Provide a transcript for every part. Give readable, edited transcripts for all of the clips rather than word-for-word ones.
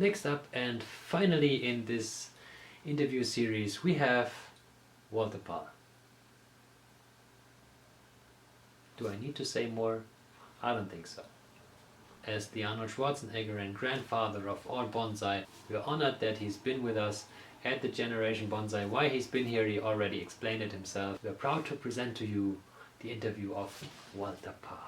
Next up, and finally in this interview series, we have Walter Pall. Do I need to say more? I don't think so. As the Arnold Schwarzenegger and grandfather of all bonsai, we are honored that he's been with us at the Generation Bonsai. Why he's been here, he already explained it himself. We are proud to present to you the interview of Walter Pall.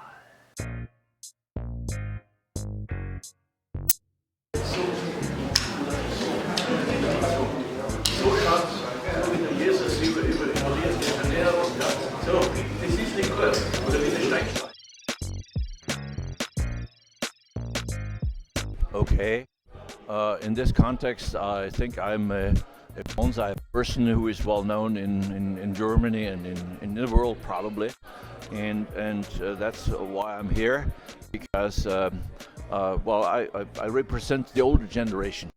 Okay. In this context, I think I'm a bonsai person who is well known in Germany and in the world probably, and that's why I'm here, because well, I represent the older generation.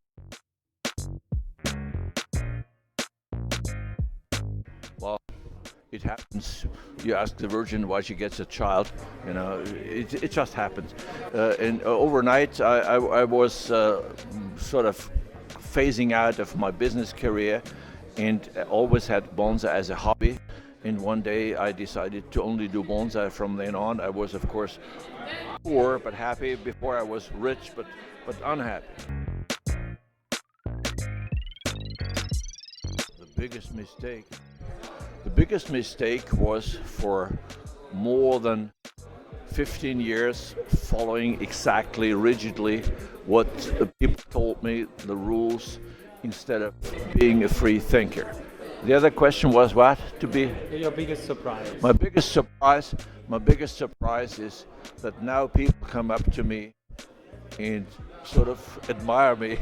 Well, it happens. You ask the Virgin why she gets a child, you know, it just happens. And overnight I was sort of phasing out of my business career and always had bonsai as a hobby. And one day I decided to only do bonsai from then on. I was of course poor but happy. Before I was rich but unhappy. The biggest mistake was for more than 15 years following exactly rigidly what people told me, the rules, instead of being a free thinker. The other question was what? To be Your biggest surprise? My biggest surprise is that now people come up to me and sort of admire me,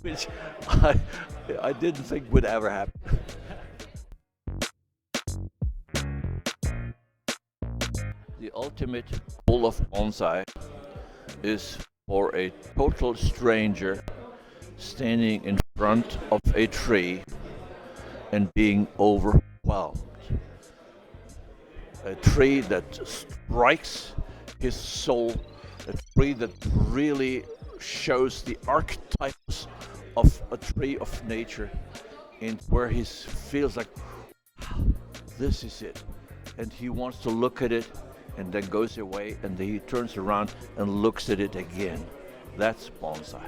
which I didn't think would ever happen. The ultimate goal of bonsai is for a total stranger standing in front of a tree and being overwhelmed. A tree that strikes his soul, a tree that really shows the archetypes of a tree of nature, and where he feels like, this is it. And he wants to look at it and then goes away and then he turns around and looks at it again. That's bonsai.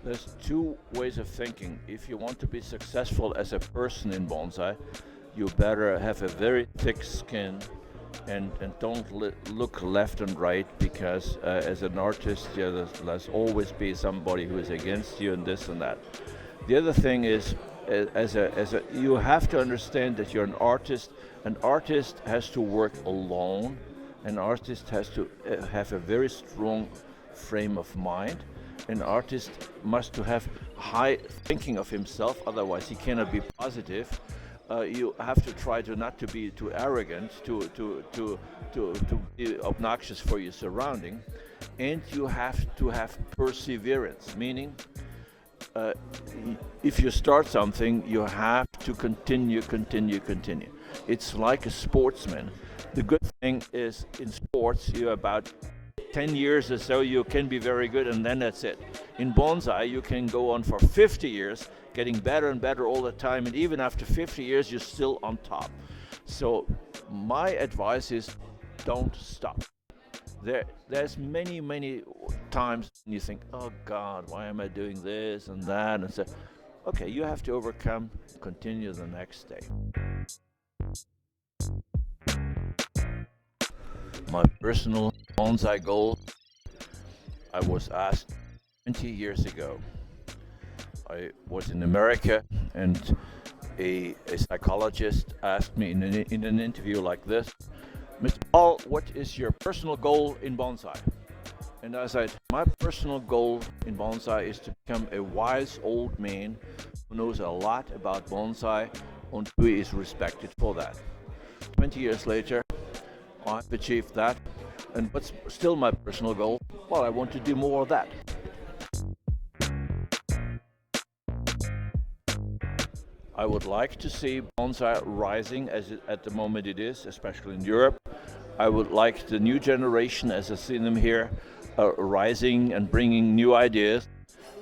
There's two ways of thinking. If you want to be successful as a person in bonsai, you better have a very thick skin and don't look left and right, because as an artist, there's always be somebody who is against you and this and that. The other thing is, you have to understand that you're an artist. An artist has to work alone. An artist has to have a very strong frame of mind. An artist must to have high thinking of himself, otherwise he cannot be positive. You have to try to not to be too arrogant, to be obnoxious for your surrounding, and you have to have perseverance, meaning if you start something, you have to continue. It's like a sportsman. The good thing is in sports, you're about 10 years or so, you can be very good, and then that's it. In bonsai, you can go on for 50 years, getting better and better all the time, and even after 50 years, you're still on top. So my advice is, don't stop. There's many times when you think, oh God, why am I doing this and that? And so, okay, you have to overcome, continue the next day. My personal bonsai goal, I was asked 20 years ago. I was in America and a psychologist asked me in an interview like this, Mr. Pall, what is your personal goal in bonsai? And I said, my personal goal in bonsai is to become a wise old man who knows a lot about bonsai and who is respected for that. 20 years later, I've achieved that. And what's still my personal goal? Well, I want to do more of that. I would like to see bonsai rising as at the moment it is, especially in Europe. I would like the new generation, as I see them here, rising and bringing new ideas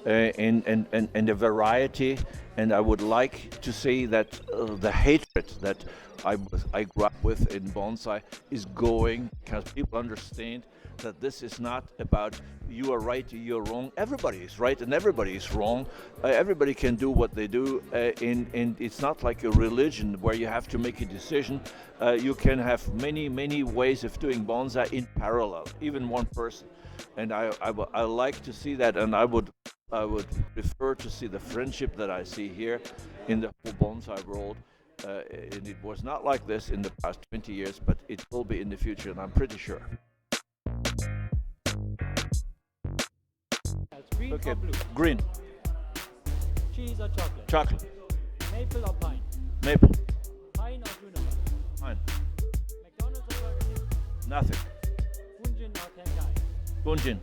and a variety. And I would like to see that the hatred that I grew up with in bonsai is going, because people understand that this is not about you are right, you're wrong. Everybody is right and everybody is wrong. Everybody can do what they do, and it's not like a religion where you have to make a decision. You can have many ways of doing bonsai in parallel, even one person. And I like to see that, and I would prefer to see the friendship that I see here in the whole bonsai world. And it was not like this in the past 20 years, but it will be in the future, and I'm pretty sure. Green Okay, or blue? green, Cheese or chocolate? chocolate, Maple or pine? maple, Pine or juniper? pine, McDonald's or Burger King? nothing, Funjin or Tengai? bunjin,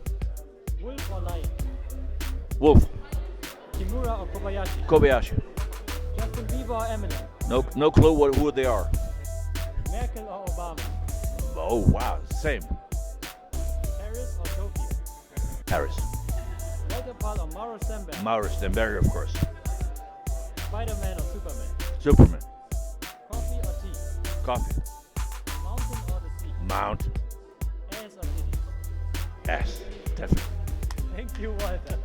Wolf or lion? wolf, Kimura or Kobayashi? Kobayashi. Justin Bieber or Eminem? No clue who they are. Merkel or Obama? Oh wow, same. Paris or Tokyo? Paris, Walter Pall or Mauro Sember? Maurice Denberg, of course. Spider-Man or Superman? Superman, Coffee or tea? coffee, Mountain or the sea? Mount, Ass or titties? S, definitely. Thank you, Walter.